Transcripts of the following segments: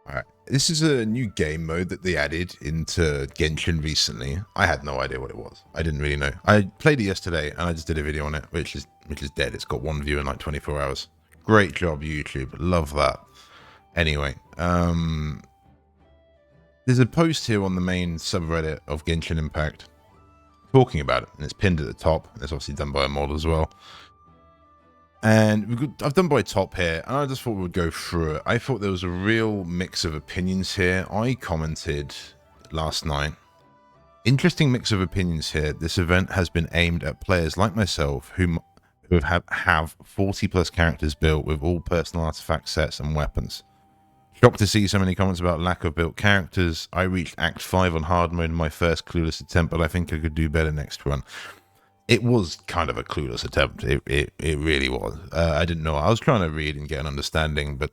Alright, this is a new game mode that they added into Genshin recently. I had no idea what it was. I didn't really know. I played it yesterday and I just did a video on it, which is dead. It's got one view in like 24 hours. Great job, YouTube. Love that. Anyway, there's a post here on the main subreddit of Genshin Impact talking about it, and it's pinned at the top. It's obviously done by a mod as well. And I've done by top here, and I just thought we would go through it. I thought there was a real mix of opinions here. I commented last night. Interesting mix of opinions here. This event has been aimed at players like myself who have 40 plus characters built with all personal artifact sets and weapons. Shocked to see so many comments about lack of built characters. I reached Act 5 on hard mode in my first clueless attempt, but I think I could do better next run. It was kind of a clueless attempt. It really was. I didn't know. I was trying to read and get an understanding, but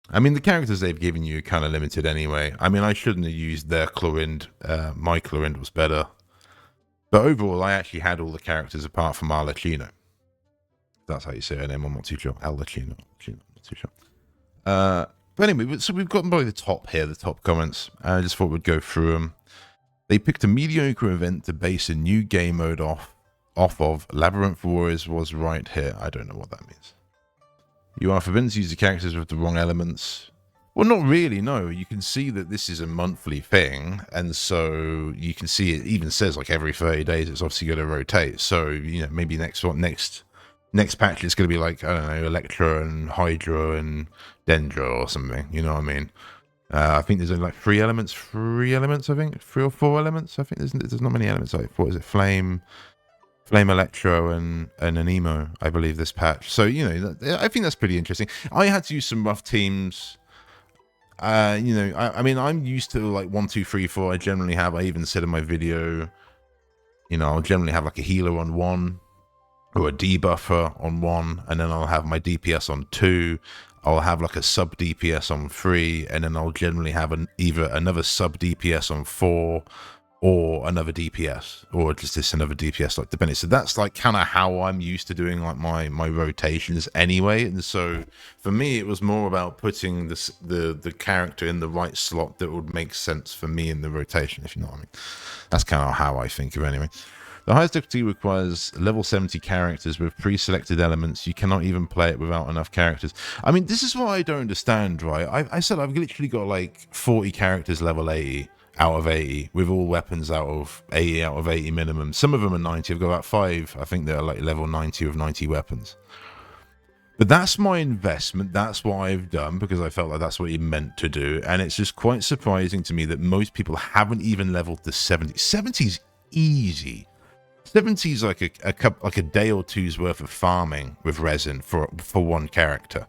I mean, the characters they've given you are kind of limited anyway. I mean, I shouldn't have used their Clorind. My Clorind was better. But overall, I actually had all the characters apart from Arlecchino. That's how you say her name. I'm not too sure. Arlecchino. Not too sure. But anyway, so we've gotten by the top here, the top comments. I just thought we'd go through them. They picked a mediocre event to base a new game mode off of. Labyrinth Warriors was right here. I don't know what that means. You are forbidden to use the characters with the wrong elements. Well, not really, no. You can see that this is a monthly thing, and so you can see it even says like every 30 days it's obviously going to rotate. So, you know, maybe next patch it's going to be like, I don't know, Electra and Hydra and Dendra or something. You know what I mean? I think there's only like three elements, I think. 3 or 4 elements. I think there's not many elements. Like, what is it? Flame Electro and an emo, I believe, this patch. So, you know, I think that's pretty interesting. I had to use some rough teams. You know, I mean, I'm used to like 1, 2, 3, 4. I generally have. I even said in my video, you know, I'll generally have like a healer on 1 or a debuffer on 1, and then I'll have my DPS on 2. I'll have like a sub DPS on 3, and then I'll generally have either another sub DPS on 4, or another DPS, or just another DPS, like depending. So that's like kind of how I'm used to doing like my rotations anyway. And so for me, it was more about putting the character in the right slot that would make sense for me in the rotation, if you know what I mean. That's kind of how I think of it anyway. The highest difficulty requires level 70 characters with pre-selected elements. You cannot even play it without enough characters. I mean, this is what I don't understand, right? I said I've literally got like 40 characters level 80 out of 80 with all weapons out of 80 out of 80 minimum. Some of them are 90. I've got about 5, I think they're like level 90 with 90 weapons. But that's my investment. That's what I've done because I felt like that's what he meant to do. And it's just quite surprising to me that most people haven't even leveled to 70. 70's easy. 70's like a day or two's worth of farming with resin for one character.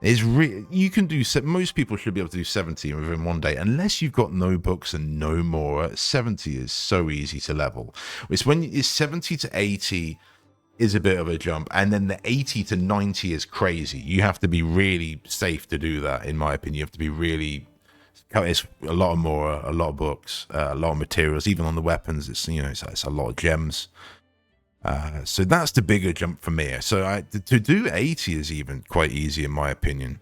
You can do, most people should be able to do 70 within 1 day, unless you've got no books and no more. 70 is so easy to level. It's 70 to 80 is a bit of a jump, and then the 80 to 90 is crazy. You have to be really safe to do that, in my opinion. You have to be really, it's a lot of books, a lot of materials, even on the weapons. It's, you know, it's a lot of gems. So that's the bigger jump for me. So to do 80 is even quite easy in my opinion.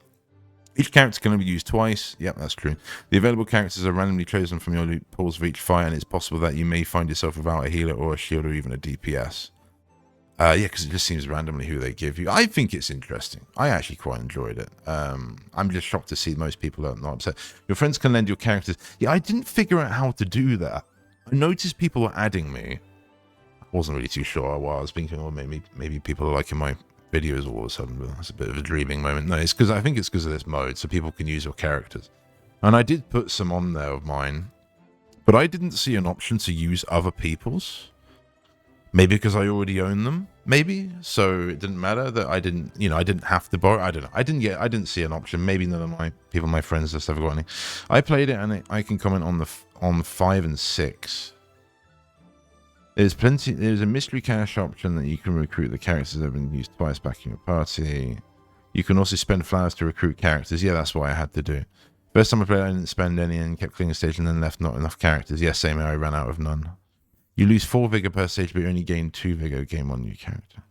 Each character can only be used twice. Yep, that's true. The available characters are randomly chosen from your loot pools for each fight, and it's possible that you may find yourself without a healer or a shield or even a DPS. Yeah, because it just seems randomly who they give you. I think it's interesting. I actually quite enjoyed it. I'm just shocked to see most people are not upset. Your friends can lend your characters. Yeah, I didn't figure out how to do that. I noticed people were adding me. Wasn't really too sure why. I was thinking, oh, maybe people are liking my videos all of a sudden, but that's a bit of a dreaming moment. No, it's because I think it's because of this mode, so people can use your characters. And I did put some on there of mine, but I didn't see an option to use other people's. Maybe because I already own them, maybe. So it didn't matter that I didn't have to borrow. I don't know. I didn't see an option. Maybe none of my friends just ever got any. I played it, and I can comment on 5 and 6. There's a mystery cash option that you can recruit the characters that have been used twice back in your party. You can also spend flowers to recruit characters. Yeah, that's what I had to do. First time I played, I didn't spend any and kept clearing the stage and then left not enough characters. Yes, same here, I ran out of none. You lose 4 vigor per stage, but you only gain 2 vigor. Gain 1 new character.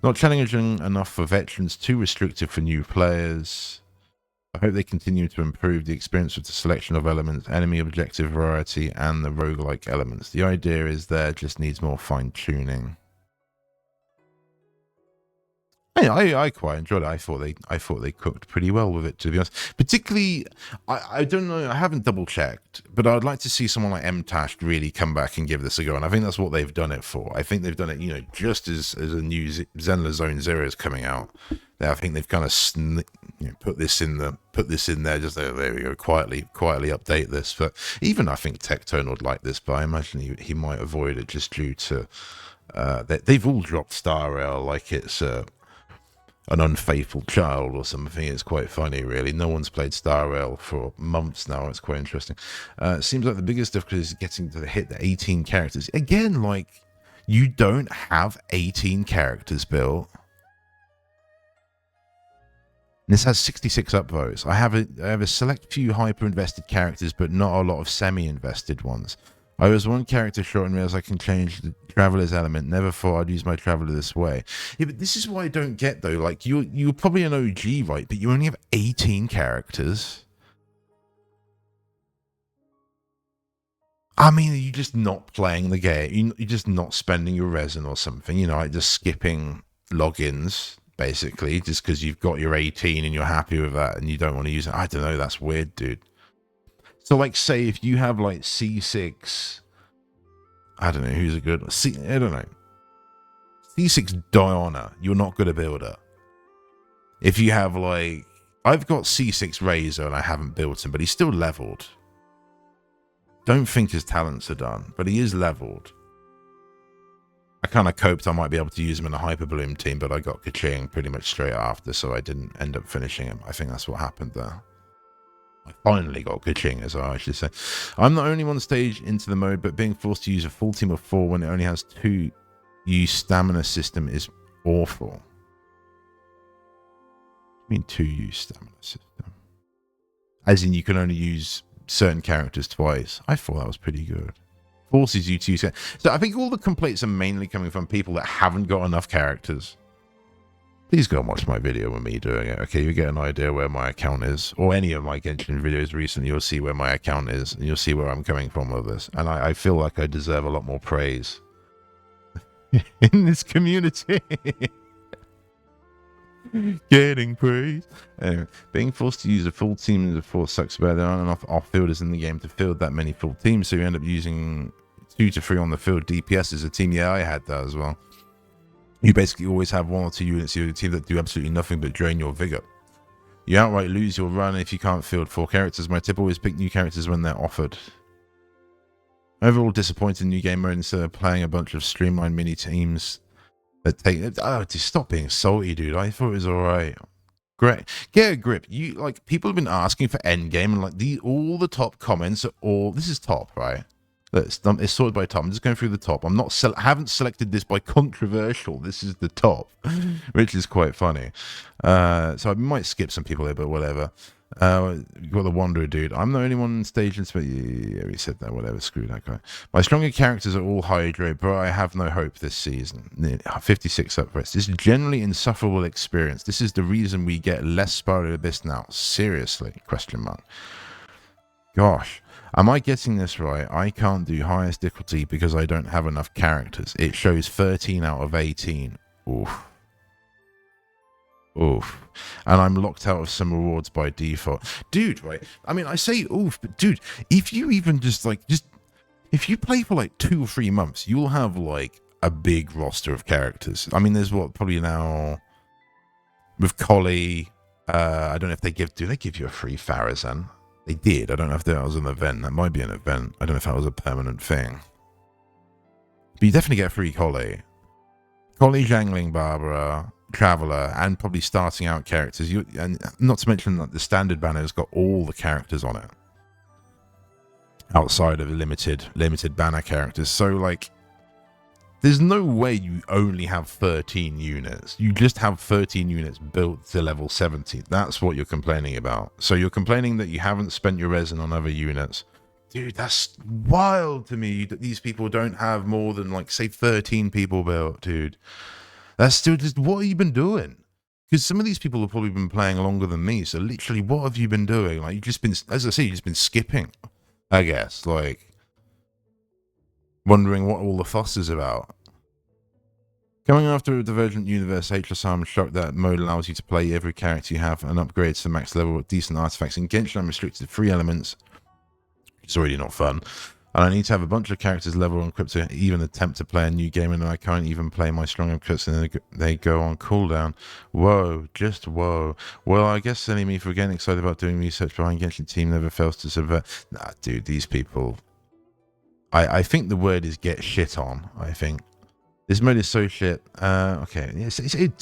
Not challenging enough for veterans, too restrictive for new players. I hope they continue to improve the experience with the selection of elements, enemy objective variety, and the roguelike elements. The idea is there, just needs more fine-tuning. I quite enjoyed it. I thought they cooked pretty well with it, to be honest. Particularly, I don't know. I haven't double checked, but I'd like to see someone like MTash really come back and give this a go. And I think that's what they've done it for. I think they've done it, just as a new Zenla Zone Zero is coming out. I think they've kind of put this in there. Just there we go. Quietly update this. But even I think Tectone would like this, but I imagine he might avoid it just due to they've all dropped Star Rail like it's an unfaithful child or something. It's quite funny, really. No one's played Star Rail for months now. It's quite interesting. It seems like the biggest difficulty is getting to hit the 18 characters. Again, like, you don't have 18 characters built. This has 66 upvotes. I have a select few hyper-invested characters, but not a lot of semi-invested ones. I was one character short and realized I can change the traveler's element. Never thought I'd use my traveler this way. Yeah, but this is what I don't get, though. Like, you're probably an OG, right? But you only have 18 characters. I mean, are you just not playing the game? You're just not spending your resin or something, like just skipping logins, basically, just because you've got your 18 and you're happy with that and you don't want to use it. I don't know. That's weird, dude. So, like, say if you have, like, C6... I don't know who's a good... I don't know. C6 Diana, you're not going to build her. If you have, like... I've got C6 Razor and I haven't built him, but he's still leveled. Don't think his talents are done, but he is leveled. I kind of coped I might be able to use him in a Hyper Bloom team, but I got Kaching pretty much straight after, so I didn't end up finishing him. I think that's what happened there. I finally got Kaching, as I should say. I'm not only one stage into the mode, but being forced to use a full team of 4 when it only has 2 use stamina system is awful. I mean 2 use stamina system. As in you can only use certain characters twice. I thought that was pretty good. Forces you to use it. So I think all the complaints are mainly coming from people that haven't got enough characters. Please go and watch my video with me doing it. Okay, you get an idea where my account is, or any of my Genshin videos recently, you'll see where my account is, and you'll see where I'm coming from with this. And I feel like I deserve a lot more praise in this community. Getting praise. Anyway, being forced to use a full team of 4 sucks where there aren't enough off-fielders in the game to field that many full teams, so you end up using 2 to 3 on the field DPS as a team. Yeah, I had that as well. You basically always have 1 or 2 units of your team that do absolutely nothing but drain your vigor. You outright lose your run if you can't field 4 characters. My tip: always pick new characters when they're offered. Overall disappointed new game mode instead of playing a bunch of streamlined mini teams that take... Oh, just stop being salty, dude. I thought it was alright. Great. Get a grip. People have been asking for endgame, and all the top comments are all... This is top, right? It's sorted by top. I'm just going through the top. Haven't selected this by controversial. This is the top, which is quite funny. So I might skip some people here, but whatever. You've got the Wanderer dude. I'm the only one on stage. Yeah, we said that. Whatever. Screw that guy. My stronger characters are all Hydro, but I have no hope this season. 56 upvotes. This is generally insufferable experience. This is the reason we get less Spiral Abyss now. Seriously? Question mark. Gosh. Am I getting this right? I can't do highest difficulty because I don't have enough characters. It shows 13 out of 18. Oof. Oof. And I'm locked out of some rewards by default. Dude, right? I mean, I say oof, but dude, if you even if you play for 2 or 3 months, you'll have a big roster of characters. I mean, there's probably now with Collie, I don't know if do they give you a free Pharazan? They did. I don't know if that was an event. That might be an event. I don't know if that was a permanent thing. But you definitely get a free Collie. Collie, Jangling Barbara, Traveler, and probably starting out characters. And not to mention that the standard banner has got all the characters on it. Outside of the limited banner characters. So, there's no way you only have 13 units. You just have 13 units built to level 70. That's what you're complaining about. So you're complaining that you haven't spent your resin on other units. Dude, that's wild to me that these people don't have more than, say, 13 people built, dude. That's still just... What have you been doing? Because some of these people have probably been playing longer than me. So literally, what have you been doing? Like, you've just been, as I say, you've just been skipping, I guess. Like, wondering what all the fuss is about. Coming after a Divergent Universe HSR, I'm shocked that mode allows you to play every character you have and upgrade to the max level with decent artifacts. In Genshin, I'm restricted to 3 elements. It's already not fun. And I need to have a bunch of characters level on crypt to even attempt to play a new game, and I can't even play my stronger crypts, and they go on cooldown. Whoa, just whoa. Well, I guess silly me for getting excited about doing research behind Genshin team never fails to subvert. Nah, dude, these people. I think the word is get shit on, I think. This mode is so shit. Okay,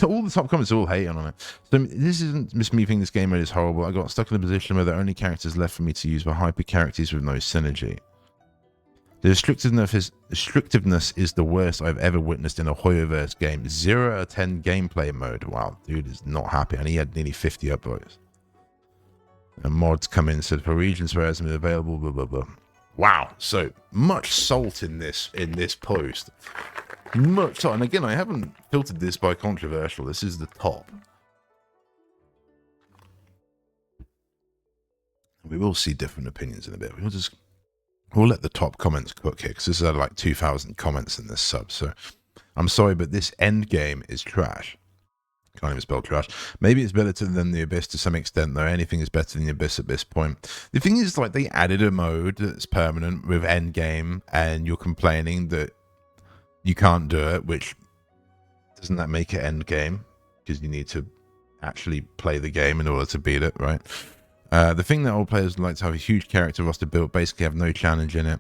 all the top comments are all hating on it. So this isn't just me thinking this game mode is horrible. I got stuck in a position where the only characters left for me to use were hyper characters with no synergy. The restrictiveness is the worst I've ever witnessed in a Hoyoverse game. 0 out of 10 gameplay mode. Wow, dude is not happy, and he had nearly 50 upvotes. And mods come in, said for regions where it's available, blah blah blah. Wow, so much salt in this post. Much salt, and again, I haven't filtered this by controversial. This is the top. We will see different opinions in a bit. We'll let the top comments cook here, because this is like 2,000 comments in this sub. So I'm sorry, but this end game is trash. Can't even spell trash. Maybe it's better than the Abyss to some extent, though. Anything is better than the Abyss at this point. The thing is, like, they added a mode that's permanent with end game, and you're complaining that you can't do it, which doesn't that make it end game? Because you need to actually play the game in order to beat it, right? The thing that old players like to have a huge character roster built, basically have no challenge in it.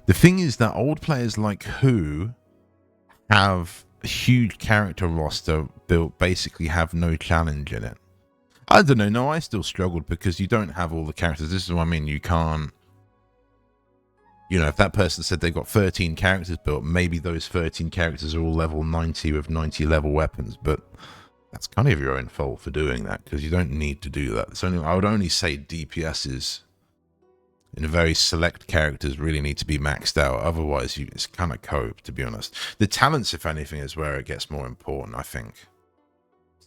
The thing is that old players like who have a huge character roster built, basically have no challenge in it. I don't know. No, I still struggled because you don't have all the characters. This is what I mean. You can't. You know, if that person said they got 13 characters built, maybe those 13 characters are all level 90 with 90 level weapons, but that's kind of your own fault for doing that, because you don't need to do that. I would only say DPSs in very select characters really need to be maxed out. Otherwise, it's kind of cope, to be honest. The talents, if anything, is where it gets more important, I think.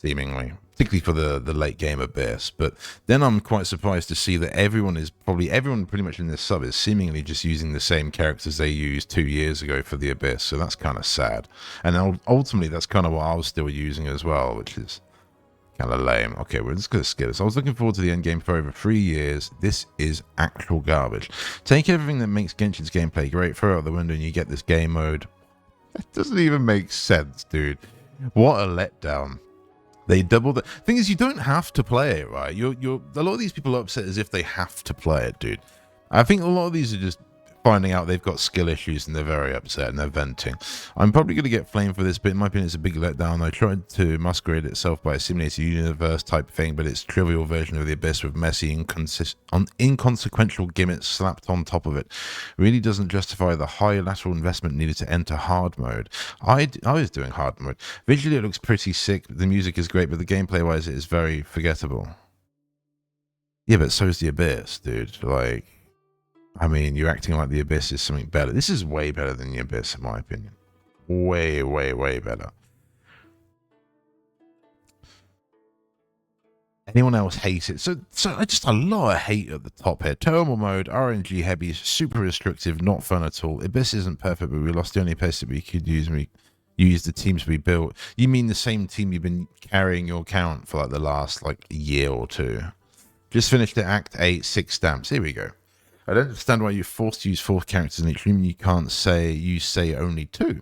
Seemingly, particularly for the late game Abyss. But then I'm quite surprised to see that everyone pretty much in this sub is seemingly just using the same characters they used 2 years ago for the Abyss. So that's kind of sad. And ultimately, that's kind of what I was still using as well, which is kind of lame. Okay, we're just going to skip this. I was looking forward to the end game for over 3 years. This is actual garbage. Take everything that makes Genshin's gameplay great, throw it out the window, and you get this game mode. That doesn't even make sense, dude. What a letdown. They double the thing is, you don't have to play it, right? You're a lot of these people are upset as if they have to play it, dude. I think a lot of these are just finding out they've got skill issues and they're very upset and they're venting. I'm probably going to get flamed for this, but in my opinion, it's a big letdown. I tried to masquerade itself by a simulated universe type thing, but it's a trivial version of the Abyss with messy, inconsequential gimmicks slapped on top of it. Really doesn't justify the high lateral investment needed to enter hard mode. I was doing hard mode. Visually, it looks pretty sick. The music is great, but the gameplay-wise, it is very forgettable. Yeah, but so is the Abyss, dude. Like, I mean, you're acting like the Abyss is something better. This is way better than the Abyss, in my opinion. Way, way, way better. Anyone else hates it? So just a lot of hate at the top here. Thermal mode, RNG heavy, super restrictive, not fun at all. Abyss isn't perfect, but we lost the only place that we could use. We used the teams we built. You mean the same team you've been carrying your account for like the last like year or two? Just finished the Act 8, 6 stamps. Here we go. I don't understand why you're forced to use 4 characters in each room. You can't say only 2.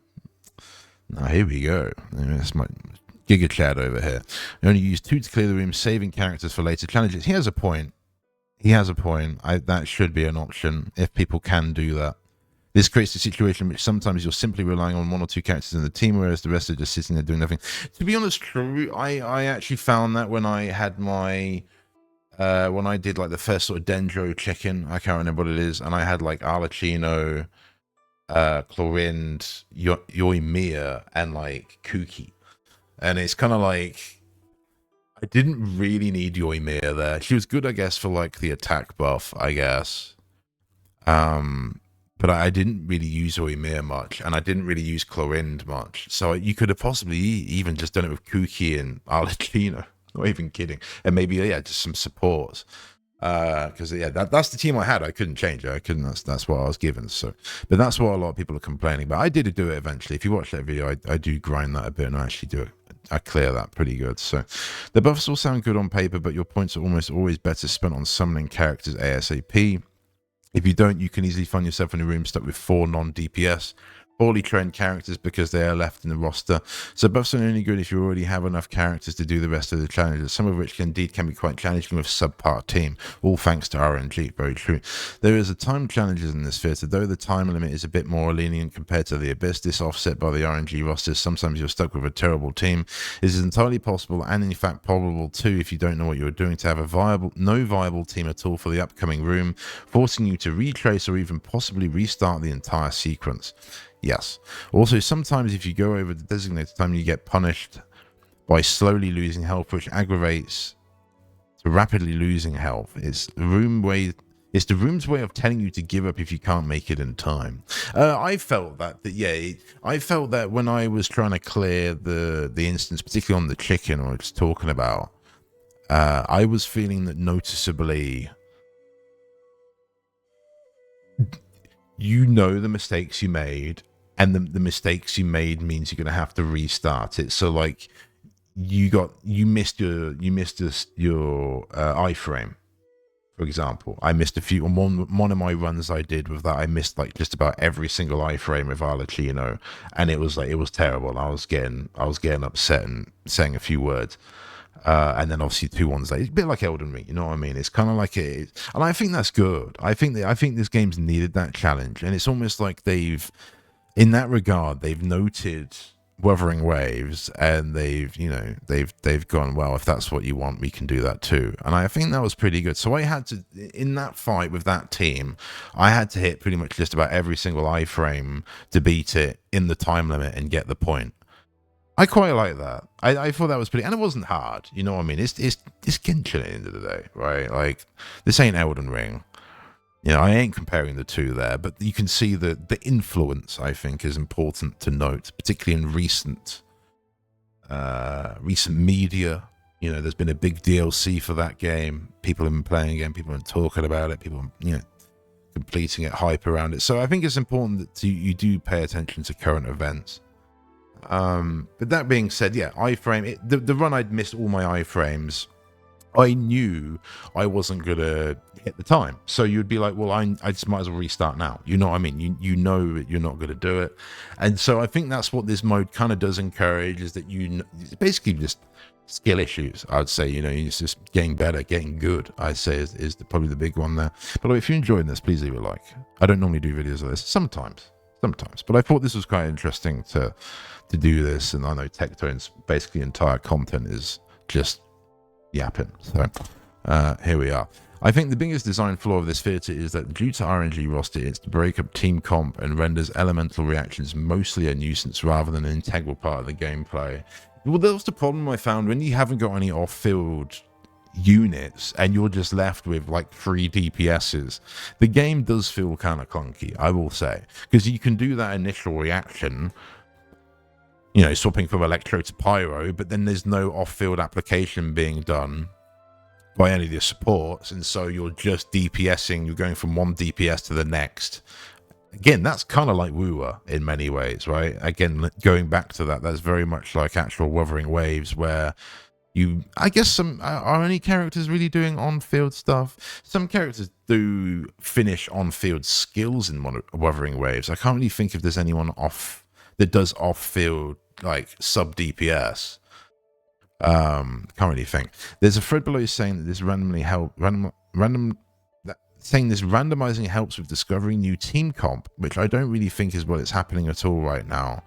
Now, here we go. That's my Giga Chad over here. You only use 2 to clear the room, saving characters for later challenges. He has a point. That should be an option if people can do that. This creates a situation in which sometimes you're simply relying on 1 or 2 characters in the team, whereas the rest are just sitting there doing nothing. To be honest, I actually found that when I had my... when I did like the first sort of Dendro chicken, I can't remember what it is, and I had like Arlecchino, Chlorind, Yoimiya, and like Kuki. And it's kind of like, I didn't really need Yoimiya there. She was good, I guess, for like the attack buff, I guess. but I didn't really use Oymir much, and I didn't really use Clorind much. So you could have possibly even just done it with Kuki and Arlecchino. Not even kidding. And maybe, yeah, just some supports. Because yeah, that's the team I had. I couldn't change it. I couldn't. That's what I was given. So, but that's what a lot of people are complaining about. I did do it eventually. If you watch that video, I do grind that a bit and I actually do it. I clear that pretty good. So, the buffs all sound good on paper, but your points are almost always better spent on summoning characters ASAP. If you don't, you can easily find yourself in a room stuck with 4 non-DPS, poorly trained characters because they are left in the roster. So buffs are only good if you already have enough characters to do the rest of the challenges, some of which indeed can be quite challenging with subpar team, all thanks to RNG. Very true. There is a time challenges in this theatre, though the time limit is a bit more lenient compared to the Abyss. This offset by the RNG rosters, sometimes you're stuck with a terrible team. This is entirely possible and in fact probable too if you don't know what you're doing to have no viable team at all for the upcoming room, forcing you to retrace or even possibly restart the entire sequence. Yes. Also, sometimes if you go over the designated time, you get punished by slowly losing health, which aggravates to rapidly losing health. It's the room's way of telling you to give up if you can't make it in time. I felt that I felt that when I was trying to clear the instance, particularly on the chicken I was talking about, I was feeling that noticeably, you know, the mistakes you made, and the mistakes you made means you're going to have to restart it. So like you missed your iframe, for example. I missed a few on one of my runs I did with that. I missed like just about every single iframe with Arlecchino, and it was terrible. I was getting upset and saying a few words. And then obviously 2 ones later, it's a bit like Elden Ring, you know what I mean? It's kind of like it, and I think that's good. I think this game's needed that challenge, and it's almost like in that regard, they've noted Wuthering Waves, and they've gone, well, if that's what you want, we can do that too. And I think that was pretty good. So I had to, in that fight with that team, I had to hit pretty much just about every single iframe to beat it in the time limit and get the point. I quite like that. I thought that was pretty, and it wasn't hard. You know what I mean? It's Genshin at the end of the day, right? Like, this ain't Elden Ring. You know, I ain't comparing the two there, but you can see the influence, I think, is important to note, particularly in recent media. You know, there's been a big DLC for that game. People have been playing again. People have been talking about it. People, completing it, hype around it. So I think it's important that you do pay attention to current events. But that being said, yeah, iframe, the run I'd missed all my iframes, I knew I wasn't gonna hit the time, so you'd be like, well, I just might as well restart now, you know what I mean? You know you're not gonna do it. And so I think that's what this mode kind of does encourage, is that it's basically just skill issues, I'd say. It's just getting better, getting good, I'd say is probably the big one there. By the way, if you're enjoying this, please leave a like. I don't normally do videos like this, sometimes, but I thought this was quite interesting to do this, and I know Tectone's basically entire content is just yapping. So here we are. I think the biggest design flaw of this theatre is that due to RNG roster, it's to break up team comp and renders elemental reactions mostly a nuisance rather than an integral part of the gameplay. Well, that was the problem I found when you haven't got any off-field units and you're just left with like 3 DPSs. The game does feel kind of clunky, I will say, because you can do that initial reaction, swapping from Electro to Pyro, but then there's no off-field application being done by any of the supports, and so you're just DPSing, you're going from one DPS to the next. Again, that's kind of like Woowa in many ways, right? Again, going back to that's very much like actual Wuthering Waves, where I guess are any characters really doing on-field stuff? Some characters do finish on-field skills in Wuthering Waves. I can't really think if there's anyone that does off-field, like, sub-DPS. Can't really think. There's a thread below saying that this randomizing helps with discovering new team comp, which I don't really think is what is happening at all right now.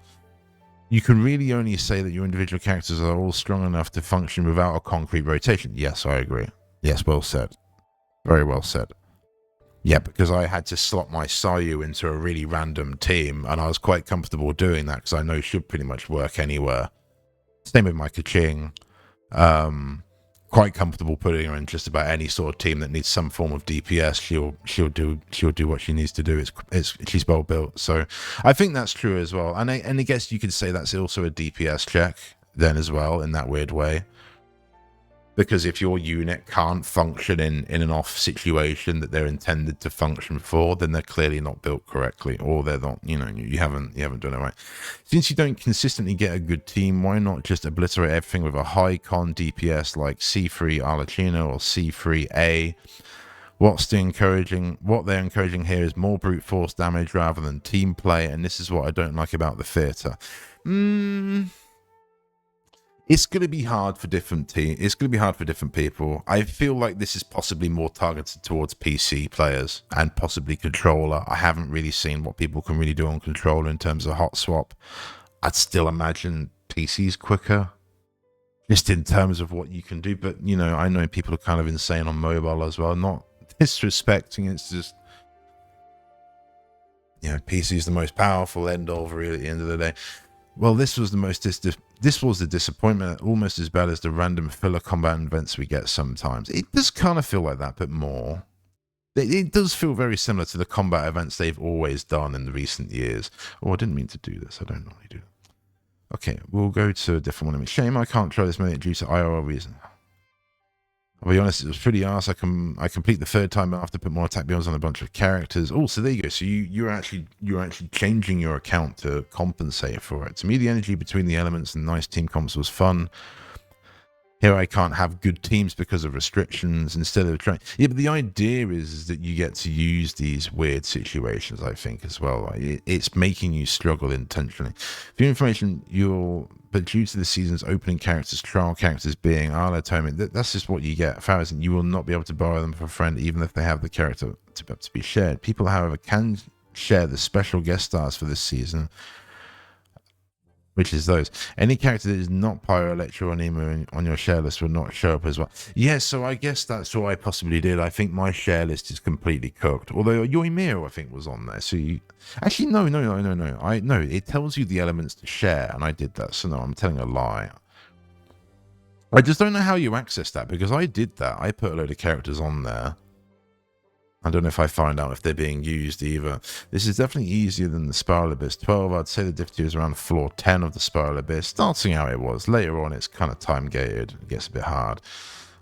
You can really only say that your individual characters are all strong enough to function without a concrete rotation. Yes, I agree. Yes, well said. Very well said. Yeah, because I had to slot my Sayu into a really random team, and I was quite comfortable doing that because I know it should pretty much work anywhere. Same with my Kaching. quite comfortable putting her in just about any sort of team that needs some form of DPS. She'll do what she needs to do. She's well built, so I think that's true as well. And I guess you could say that's also a DPS check then as well, in that weird way. Because if your unit can't function in an off situation that they're intended to function for, then they're clearly not built correctly, or they're not, you haven't done it right. Since you don't consistently get a good team, why not just obliterate everything with a high con DPS like C3 Arlecchino or C3A? What they're encouraging here is more brute force damage rather than team play, and this is what I don't like about the theatre. It's going to be hard for different teams. It's going to be hard for different people. I feel like this is possibly more targeted towards PC players and possibly controller. I haven't really seen what people can really do on controller in terms of hot swap. I'd still imagine PC's quicker, just in terms of what you can do. But, I know people are kind of insane on mobile as well. Not disrespecting, it's just, PC is the most powerful end of, really, at the end of the day. Well, this was the disappointment, almost as bad as the random filler combat events we get sometimes. It does kind of feel like that, but more. It does feel very similar to the combat events they've always done in the recent years. Oh, I didn't mean to do this. I don't normally do that. Okay, we'll go to a different one. Shame I can't try this mode due to IRL reason. I'll be honest, it was pretty arse. I complete the third time after put more attack builds on a bunch of characters. Oh, so there you go. So you're actually changing your account to compensate for it. To me, the energy between the elements and nice team comps was fun. Here I can't have good teams because of restrictions instead of trying. Yeah, but the idea is that you get to use these weird situations, I think, as well. It's making you struggle intentionally. For your information, but due to the season's opening characters, trial characters being Arlo, Tommy, that's just what you get. Thousand, you will not be able to borrow them for a friend, even if they have the character to be shared. People, however, can share the special guest stars for this season, which is those. Any character that is not Pyro, Electro, or Nemo on your share list will not show up as well. Yeah, so I guess that's what I possibly did. I think my share list is completely cooked. Although Yoimiya, I think, was on there. So actually, no. No, it tells you the elements to share, and I did that. So no, I'm telling a lie. I just don't know how you access that, because I did that. I put a load of characters on there. I don't know if I find out if they're being used either. This is definitely easier than the Spiral Abyss 12. I'd say the difficulty was around floor 10 of the Spiral Abyss. Starting out it was. Later on it's kind of time-gated. It gets a bit hard.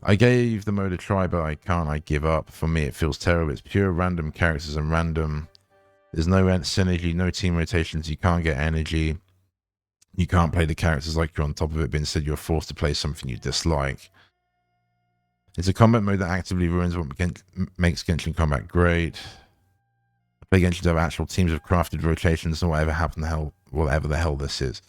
I gave the mode a try, but I give up. For me it feels terrible. It's pure random characters and random. There's no synergy, no team rotations. You can't get energy. You can't play the characters like you're on top of it, but instead you're forced to play something you dislike. It's a combat mode that actively ruins what makes Genshin combat great. Play Genshin to have actual teams of crafted rotations and whatever the hell this is.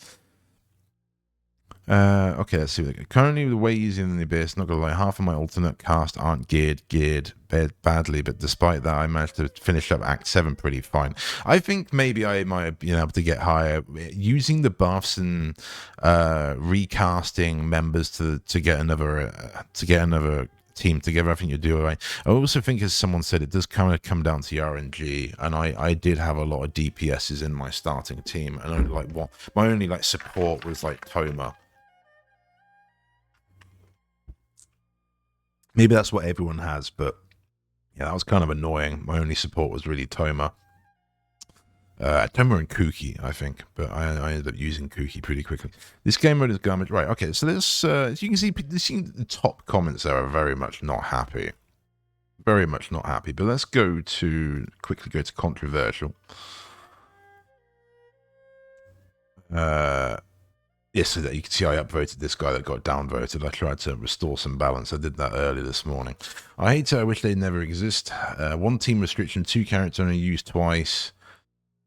Okay, let's see. Currently, the way easier than the Abyss. Not gonna lie, half of my alternate cast aren't geared badly, but despite that, I managed to finish up Act 7 pretty fine. I think maybe I might have been able to get higher using the buffs and recasting members to get another team together. I think you do it right. I also think, as someone said, it does kind of come down to the RNG, and I did have a lot of DPSs in my starting team, and my only support was Toma. Maybe that's what everyone has, but yeah, that was kind of annoying. My only support was really Toma. Toma and Kuki, I think, but I ended up using Kuki pretty quickly. This game mode is garbage. Right, okay, so let's, as you can see, the top comments there are very much not happy. Very much not happy, but let's quickly go to controversial. Yes, so that you can see I upvoted this guy that got downvoted. I tried to restore some balance. I did that earlier this morning. I hate it. I wish they'd never exist. One team restriction, 2 characters only used twice.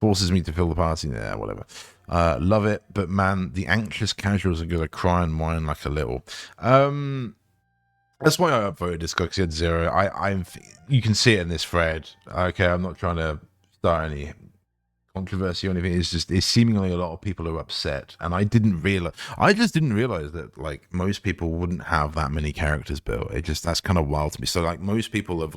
Forces me to fill the party. Yeah, whatever. Love it, but man, the anxious casuals are going to cry and whine like a little. That's why I upvoted this guy, because he had 0. You can see it in this thread. Okay, I'm not trying to start any controversy or anything. It's seemingly a lot of people are upset, and I just didn't realize that most people wouldn't have that many characters built. That's kind of wild to me. So most people have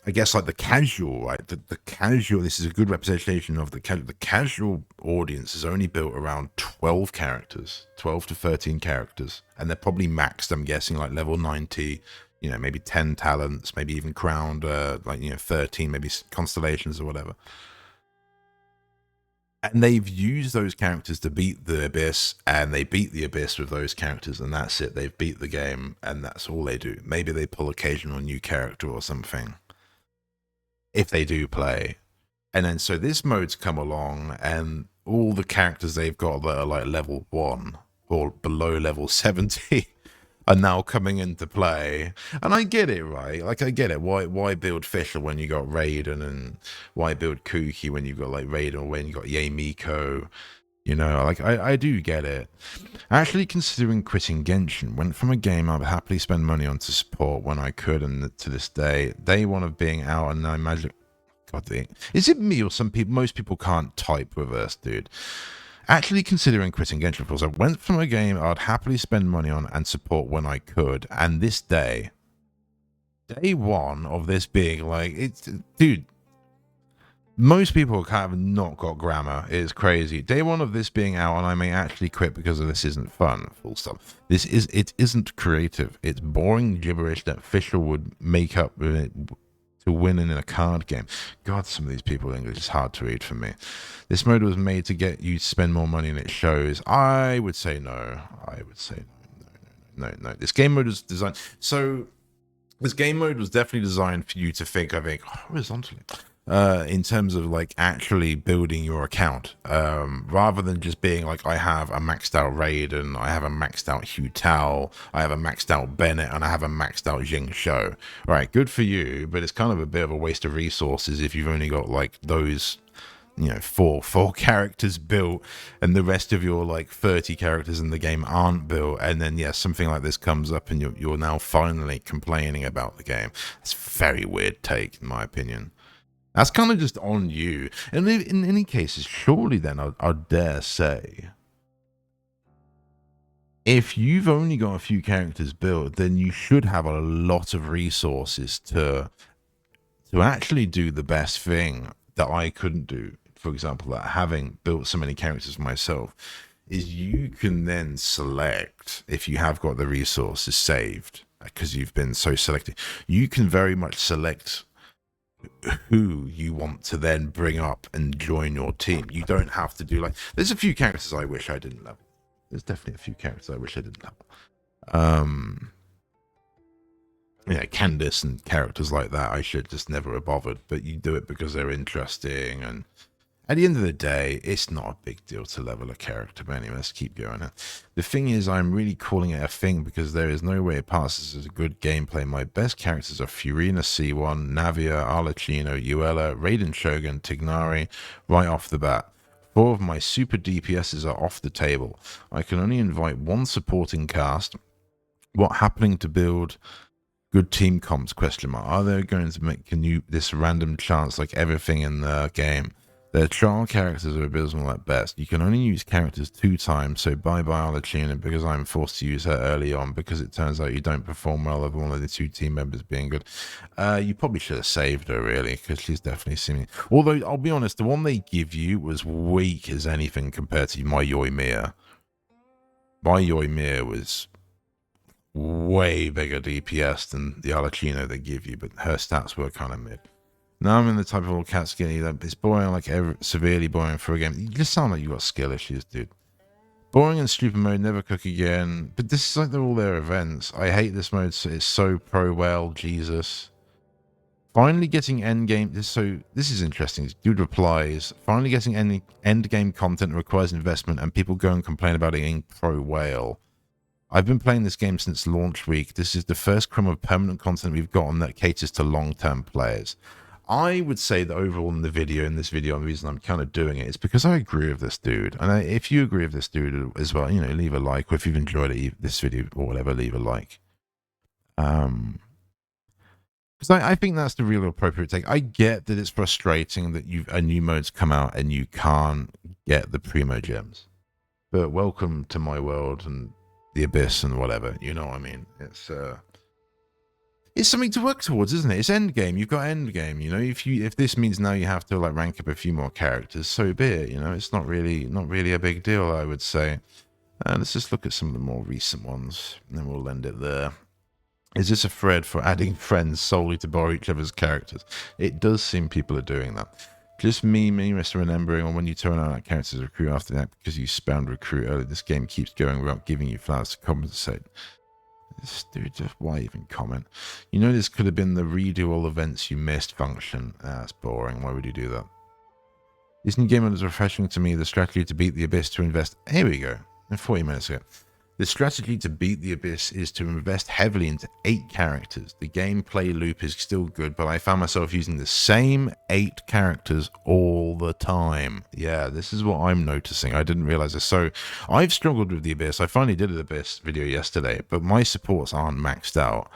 I guess like the casual, right? The casual. This is a good representation of the casual. The casual audience is only built around 12 characters, 12 to 13 characters, and they're probably maxed. I'm guessing like level 90. You know, maybe 10 talents, maybe even crowned, 13, maybe constellations or whatever. And they've used those characters to beat the Abyss, and they beat the Abyss with those characters, and that's it. They've beat the game, and that's all they do. Maybe they pull occasional new character or something, if they do play. And then so this mode's come along, and all the characters they've got that are like level 1 or below level 70 are now coming into play. And I get it, right? Like, I get it. Why build Fisher when you got Raiden, and why build Kuki when you got like Raiden, or when you got Miko? You know, like, I do get it. Actually considering quitting Genshin, went from a game I'd happily spend money on to support when I could, and to this day one of being out, and I imagine, God, is it me or some people? Most people can't type reverse, dude. Actually considering quitting Genshin, I went from a game I'd happily spend money on and support when I could, and this day one of this being like, it's, dude, most people kind of not got grammar. It's crazy. Day one of this being out, and I may actually quit because of this isn't fun. Full stop. It isn't creative. It's boring gibberish that Fisher would make up with it to win in a card game. God, some of these people English is hard to read for me. This mode was made to get you to spend more money, and it shows. I would say no. I would say no. This game mode is designed. So this game mode was definitely designed for you to think, I think, horizontally. In terms of like actually building your account, rather than just being like, I have a maxed out Raiden, I have a maxed out Hu Tao, I have a maxed out Bennett, and I have a maxed out Jing Shou. Right, good for you, but it's kind of a bit of a waste of resources if you've only got like those, you know, four characters built, and the rest of your like 30 characters in the game aren't built. And then something like this comes up, and you're now finally complaining about the game. It's a very weird take, in my opinion. That's kind of just on you. And in any cases, surely then I'd dare say, if you've only got a few characters built, then you should have a lot of resources to actually do the best thing that I couldn't do. For example, that having built so many characters myself, is you can then select, if you have got the resources saved, because you've been so selected, you can very much select who you want to then bring up and join your team. You don't have to do like, there's a few characters I wish I didn't level. There's definitely a few characters I wish I didn't level. Candace and characters like that I should just never have bothered, but you do it because they're interesting, and at the end of the day, it's not a big deal to level a character. But anyway, let's keep going. The thing is, I'm really calling it a thing because there is no way it passes as a good gameplay. My best characters are Furina C1, Navia, Arlecchino, Uella, Raiden Shogun, Tignari, right off the bat. 4 of my super DPSs are off the table. I can only invite 1 supporting cast. What happening to build good team comps? Question mark. Are they going to make this random chance like everything in the game? Their trial characters are abysmal at best. You can only use characters 2 times, so bye-bye Arlecchino, because I'm forced to use her early on, because it turns out you don't perform well with one of the 2 team members being good. You probably should have saved her, really, because she's definitely seeming... Although, I'll be honest, the one they give you was weak as anything compared to my Yoimiya. My Yoimiya was way bigger DPS than the Arlecchino they give you, but her stats were kind of mid. Now I'm in the type of old cat skinny that it's boring, like severely boring for a game. You just sound like you got skill issues, dude. Boring and stupid mode, never cook again. But this is like they're all their events. I hate this mode. It's so pro-well, Jesus. Finally getting endgame. This is interesting. Dude replies, finally getting endgame content requires investment, and people go and complain about it being pro-whale. I've been playing this game since launch week. This is the first crumb of permanent content we've gotten that caters to long-term players. I would say that overall in this video, the reason I'm kind of doing it is because I agree with this dude. And if you agree with this dude as well, leave a like, or if you've enjoyed this video or whatever, leave a like. Because I think that's the real appropriate take. I get that it's frustrating that a new mode's come out and you can't get the primo gems. But welcome to my world and the Abyss and whatever. You know what I mean? It's It's something to work towards, isn't it? It's endgame. You've got endgame. You know, if this means now you have to like rank up a few more characters, so be it. You know, it's not really a big deal, I would say. Let's just look at some of the more recent ones, and then we'll end it there. Is this a thread for adding friends solely to borrow each other's characters? It does seem people are doing that. Just me misremembering on when you turn out that character as a recruit after that because you spammed recruit early. This game keeps going without giving you flowers to compensate. Dude, just why even comment? You know, this could have been the redo all events you missed function. That's boring. Why would you do that? This new game was refreshing to me. The strategy to beat the abyss to invest. Here we go. 40 minutes ago. The strategy to beat the abyss is to invest heavily into 8 characters. The gameplay loop is still good, but I found myself using the same 8 characters all the time. Yeah, this is what I'm noticing. I didn't realize this. So I've struggled with the abyss. I finally did an abyss video yesterday, but my supports aren't maxed out.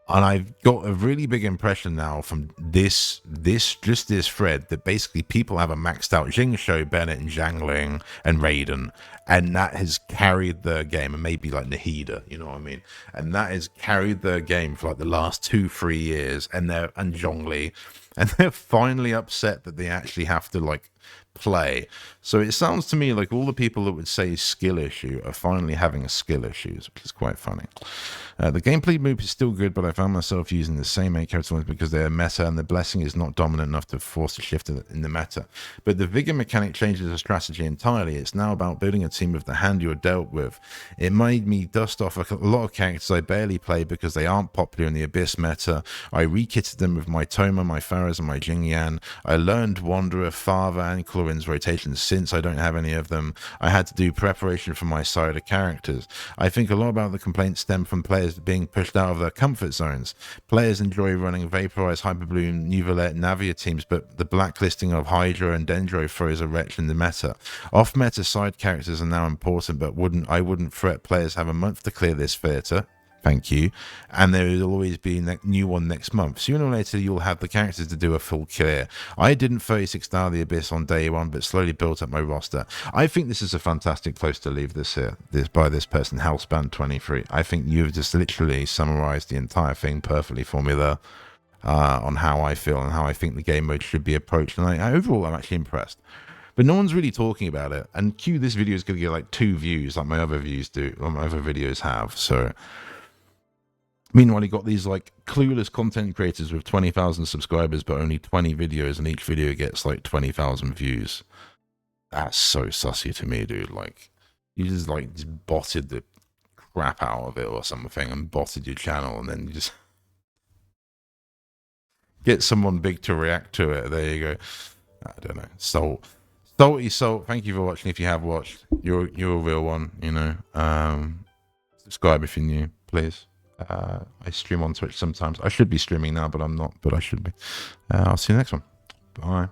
And I've got a really big impression now from this thread that basically people have a maxed out Jingshou, Bennett, and Zhangling, and Raiden, and that has carried the game, and maybe like Nahida, you know what I mean? And that has carried the game for like the last 2-3 years, and Zhongli, and they're finally upset that they actually have to like play. So it sounds to me like all the people that would say skill issue are finally having a skill issues, which is quite funny. The gameplay loop is still good, but I found myself using the same 8 characters because they're meta and the blessing is not dominant enough to force a shift in the meta. But the vigor mechanic changes the strategy entirely. It's now about building a team with the hand you're dealt with. It made me dust off a lot of characters I barely play because they aren't popular in the Abyss meta. I re-kitted them with my Toma, my Faraz, and my Jingyan. I learned Wanderer, Father, and Clorin's rotations since I don't have any of them. I had to do preparation for my side of characters. I think a lot about the complaints stem from players being pushed out of their comfort zones. Players enjoy running Vaporize, Hyperbloom, Nuvalet, Navia teams, but the blacklisting of Hydra and Dendro throws a wrench in the meta. Off-meta side characters are now important, but I wouldn't fret. Players have a month to clear this theatre. Thank you. And there will always be a new one next month. Sooner or later, you'll have the characters to do a full clear. I didn't 36-star the Abyss on day one, but slowly built up my roster. I think this is a fantastic place to leave this here. By this person, Hellspan23. I think you've just literally summarized the entire thing perfectly for me there. On how I feel and how I think the game mode should be approached. And overall, I'm actually impressed. But no one's really talking about it. And this video is going to get like 2 views, like my other views do, or my other videos have. So meanwhile, you got these like clueless content creators with 20,000 subscribers, but only 20 videos, and each video gets like 20,000 views. That's so sussy to me, dude. Like, you just botted the crap out of it or something, and botted your channel, and then you just get someone big to react to it. There you go. I don't know. Salty Salt. Thank you for watching. If you have watched, you're a real one. You know. Subscribe if you're new, please. I stream on Twitch sometimes. I should be streaming now, but I'm not. But I should be. I'll see you next one. Bye.